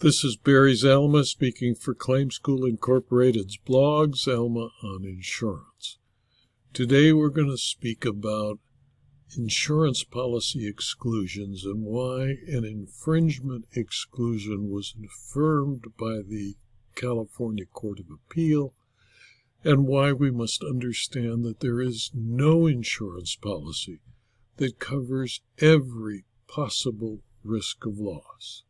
This is Barry Zalma speaking for Claim School Incorporated's blog, Zalma on Insurance. Today we're going to speak about insurance policy exclusions and why an infringement exclusion was affirmed by the California Court of Appeal, and why we must understand that there is no insurance policy that covers every possible risk of loss.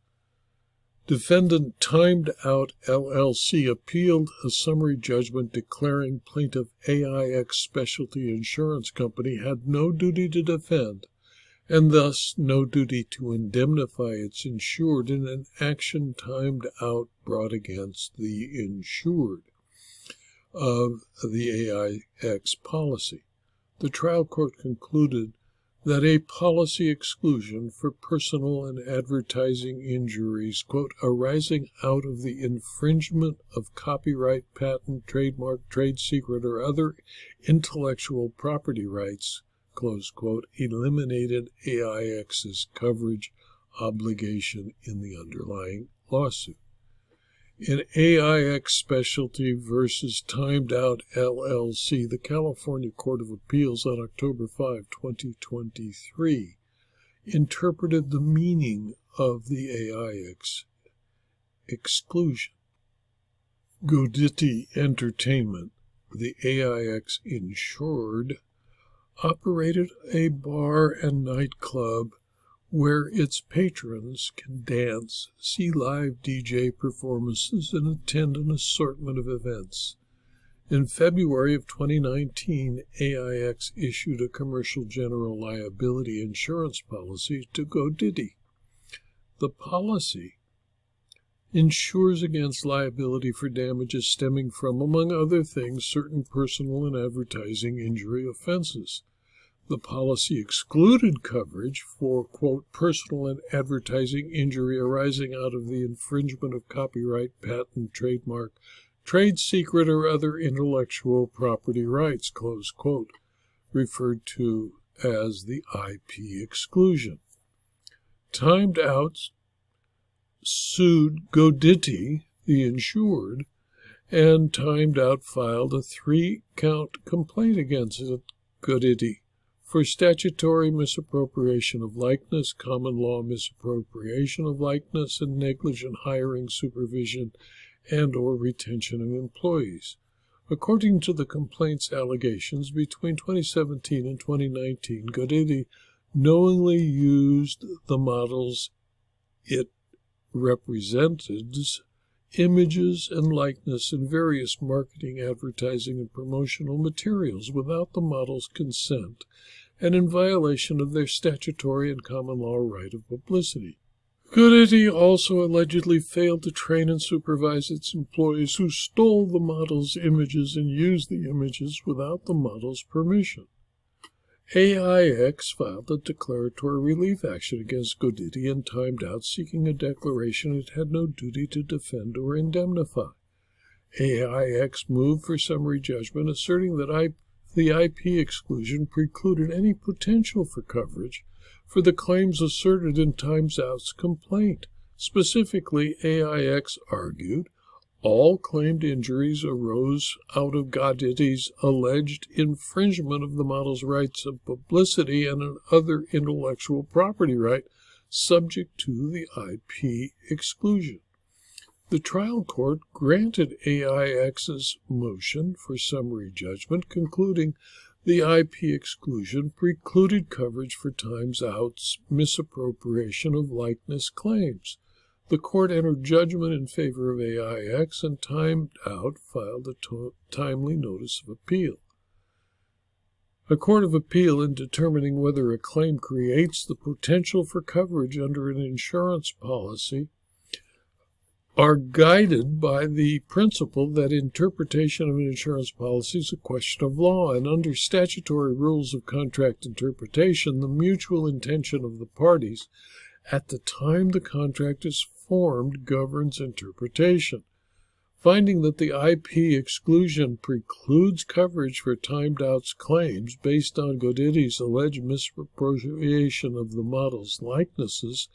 Defendant Timed Out LLC appealed a summary judgment declaring plaintiff AIX Specialty Insurance Company had no duty to defend and thus no duty to indemnify its insured in an action timed out brought against the insured of the AIX policy. The trial court concluded that a policy exclusion for personal and advertising injuries, quote, arising out of the infringement of copyright, patent, trademark, trade secret, or other intellectual property rights, close quote, eliminated AIX's coverage obligation in the underlying lawsuit. In AIX Specialty versus Timed Out LLC, the California Court of Appeals on October 5, 2023, interpreted the meaning of the AIX exclusion. Godtti Entertainment, the AIX insured, operated a bar and nightclub where its patrons can dance, see live DJ performances, and attend an assortment of events. In February of 2019, AIX issued a commercial general liability insurance policy to Godtti. The policy insures against liability for damages stemming from, among other things, certain personal and advertising injury offenses. The policy excluded coverage for, quote, personal and advertising injury arising out of the infringement of copyright, patent, trademark, trade secret, or other intellectual property rights, close quote, referred to as the IP exclusion. Timed Out sued Godtti, the insured, and Timed Out filed a 3-count complaint against Godtti for statutory misappropriation of likeness, common law misappropriation of likeness, and negligent hiring, supervision, and or retention of employees. According to the complaint's allegations, between 2017 and 2019, Godtti knowingly used the models it represented images and likeness in various marketing, advertising, and promotional materials without the model's consent and in violation of their statutory and common law right of publicity. Godtti also allegedly failed to train and supervise its employees who stole the model's images and used the images without the model's permission. AIX filed a declaratory relief action against Godtti and Timed Out, seeking a declaration it had no duty to defend or indemnify. AIX moved for summary judgment, asserting that the IP exclusion precluded any potential for coverage for the claims asserted in Timed Out's complaint. Specifically, AIX argued all claimed injuries arose out of Gottitti's alleged infringement of the model's rights of publicity and another intellectual property right subject to the IP exclusion. The trial court granted AIX's motion for summary judgment, concluding the IP exclusion precluded coverage for Timed Out's misappropriation of likeness claims. The court entered judgment in favor of AIX, and Timed Out filed a timely notice of appeal. A court of appeal, in determining whether a claim creates the potential for coverage under an insurance policy, are guided by the principle that interpretation of an insurance policy is a question of law, and under statutory rules of contract interpretation, the mutual intention of the parties at the time the contract is formed governs interpretation. Finding that the IP exclusion precludes coverage for Timed Out's claims based on Goditti's alleged misappropriation of the model's likenesses,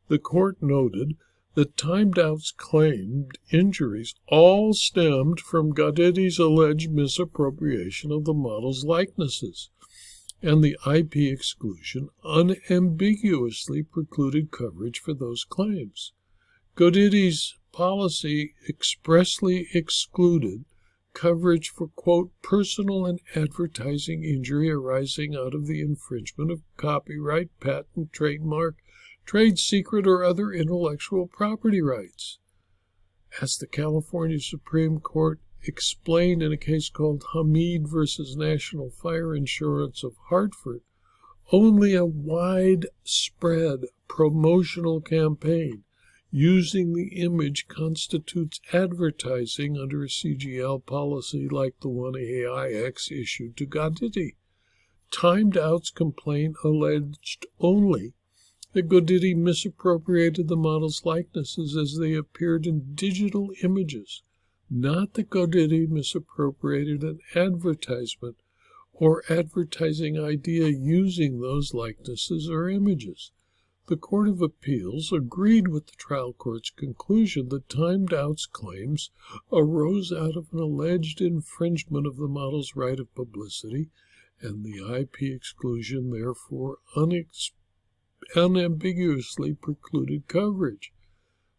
the court noted The timed out's claimed injuries all stemmed from Gottitti's alleged misappropriation of the model's likenesses, and the IP exclusion unambiguously precluded coverage for those claims. Gottitti's policy expressly excluded coverage for, quote, personal and advertising injury arising out of the infringement of copyright, patent, trademark, trade secret, or other intellectual property rights. As the California Supreme Court explained in a case called Hamid versus National Fire Insurance of Hartford, only a widespread promotional campaign using the image constitutes advertising under a CGL policy like the one AIX issued to Godtti. Timed Out's complaint alleged only that Godtti misappropriated the model's likenesses as they appeared in digital images, not that Godtti misappropriated an advertisement or advertising idea using those likenesses or images. The Court of Appeals agreed with the trial court's conclusion that Timed Out's claims arose out of an alleged infringement of the model's right of publicity, and the IP exclusion therefore unambiguously precluded coverage.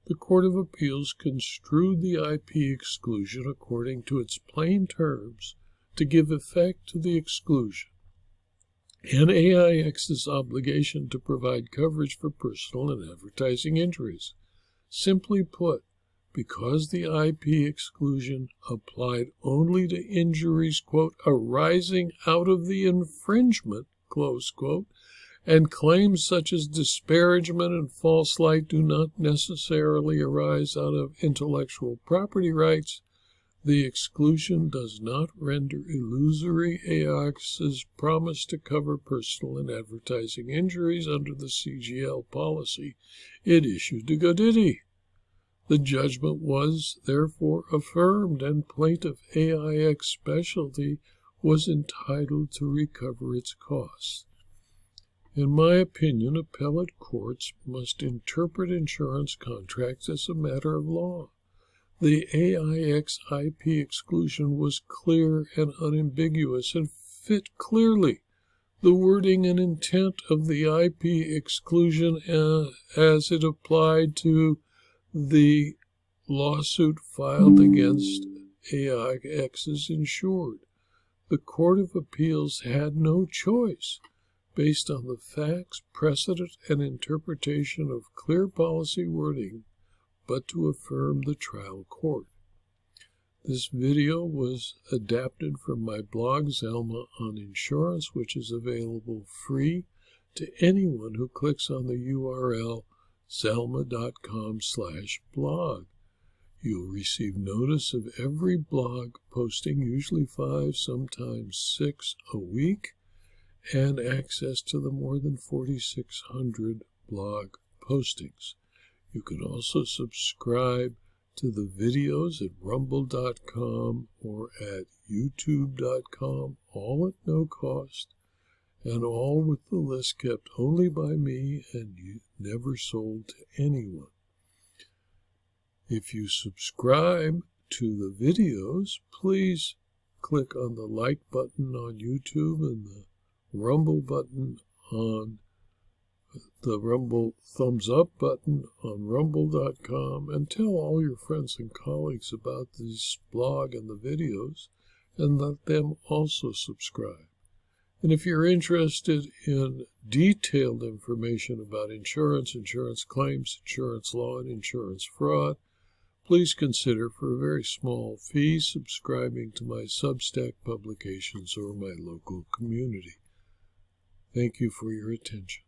The Court of Appeals construed the IP exclusion according to its plain terms to give effect to the exclusion and AIX's obligation to provide coverage for personal and advertising injuries. Simply put, because the IP exclusion applied only to injuries, quote, arising out of the infringement, close quote, and claims such as disparagement and false light do not necessarily arise out of intellectual property rights, the exclusion does not render illusory AIX's promise to cover personal and advertising injuries under the CGL policy it issued to Godtti. The judgment was therefore affirmed, and plaintiff AIX Specialty was entitled to recover its costs. In my opinion, appellate courts must interpret insurance contracts as a matter of law. The AIX IP exclusion was clear and unambiguous and fit clearly the wording and intent of the IP exclusion as it applied to the lawsuit filed against AIX's insured. The Court of Appeals had no choice, based on the facts, precedent, and interpretation of clear policy wording, but to affirm the trial court. This video was adapted from my blog, Zelma on Insurance, which is available free to anyone who clicks on the URL zelma.com/blog. You'll receive notice of every blog posting, usually 5, sometimes 6 a week, and access to the more than 4,600 blog postings. You can also subscribe to the videos at rumble.com or at youtube.com, all at no cost, and all with the list kept only by me and never sold to anyone. If you subscribe to the videos, please click on the like button on YouTube and the Rumble button on the Rumble thumbs up button on rumble.com, and tell all your friends and colleagues about this blog and the videos, and let them also subscribe. And if you're interested in detailed information about insurance, insurance claims, insurance law, and insurance fraud, please consider, for a very small fee, subscribing to my Substack publications or my local community. Thank you for your attention.